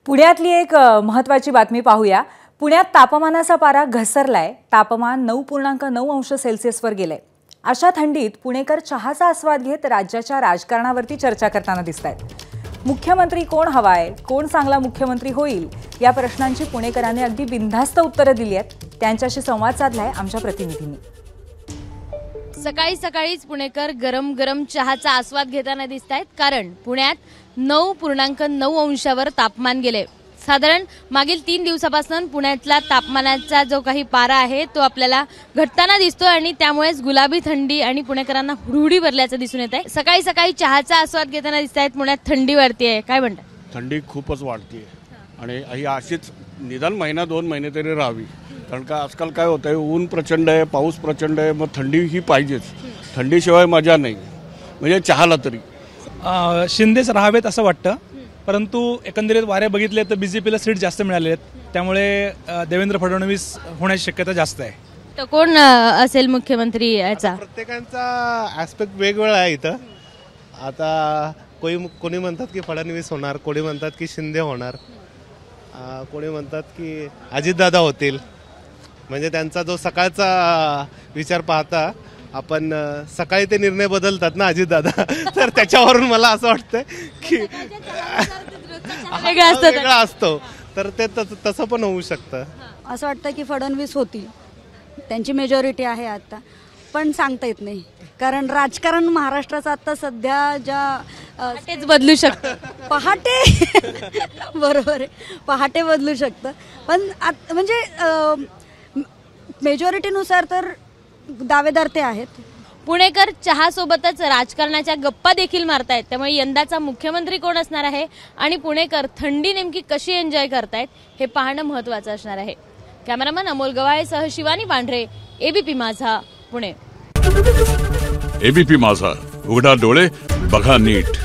पुण्यातली एक महत्त्वाची बातमी पाहूया। पुण्यात तापमानाचा पारा घसरलाय। तापमान 9.9 अंश सेल्सिअसवर गेलंय। अशा थंडीत पुणेकर चहाचा आस्वाद घेत राज्याच्या राजकारणावरती चर्चा करताना दिसतायत। मुख्यमंत्री कोण हवाय, कोण चांगला मुख्यमंत्री होईल या प्रश्नांची पुणेकरांनी अगदी बिनधास्त उत्तरं दिली आहेत। त्यांच्याशी संवाद साधलाय आमच्या प्रतिनिधींनी। सकाळी सकाळीच पुणेकर गरम गरम चहाचा आस्वाद घेताना दिसतायत, कारण पुण्यात 9.9 अंशावर तापमान गेले। साधारण मागील 3 दिवसापासून पुण्यातला तापमानाचा जो काही पारा आहे तो आपल्याला घटताना दिसतो आणि त्यामुळेच गुलाबी थंडी आणि पुणेकरांना हुडहुडी भरल्याचं दिसून येत आहे। सकाळी सकाळी चहाचा आस्वाद घेताना दिसतायत। पुण्यात थंडी वाढतीये, काय म्हणतात? थंडी खूपच वाढतीये आणि ही अशीच निदान महिना 2 महिने तरी राहावी, कारण का आजकाल काय होतंय, ऊन प्रचंड आहे, पाऊस प्रचंड आहे, मग थंडी ही पाहिजेच। थंडीशिवाय मजा नाही, म्हणजे चहाला तरी शिंदेच राहावेत असं वाटतं, परंतु एकंदरीत वारे बघितले तर बीजेपीला सीट जास्त मिळाले आहेत, त्यामुळे देवेंद्र फडणवीस होण्याची शक्यता जास्त आहे। तर कोण असेल मुख्यमंत्री याचा? प्रत्येकांचा ऍस्पेक्ट वेगवेगळा आहे इथं। आता कोणी म्हणतात की फडणवीस होणार, कोणी म्हणतात की शिंदे होणार, कोणी म्हणतात की अजितदादा होतील। म्हणजे त्यांचा जो सकाळचा विचार पाहता आपण सकाळी ते निर्णय बदलतात ना अजितदादा, तर त्याच्यावरून मला असं वाटतं की वेगळा असतो, तर ते तसं पण होऊ शकतं। असं वाटतं की फडणवीस होतील, त्यांची मेजॉरिटी आहे आता, पण सांगता येत नाही, कारण राजकारण महाराष्ट्राचं आता सध्या तेच बदलू शकतं। पहाटे बरोबर आहे, पहाटे बदलू शकतं, पण म्हणजे मेजॉरिटीनुसार तर दावेदार ते आहेत। पुणेकर चहासोबतच राजकारणाच्या गप्पा देखील मारतायत, त्यामुळे यंदाचा मुख्यमंत्री कोण असणार आहे आणि पुणेकर थंडी नेमकी कशी एन्जॉय करतायत हे पाहणं महत्त्वाचं असणार आहे। कॅमेरामन अमोल गवाळेसह शिवानी पांढरे, एबीपी माझा, पुणे। एबीपी माझा, उघडा डोळे बघा नीट।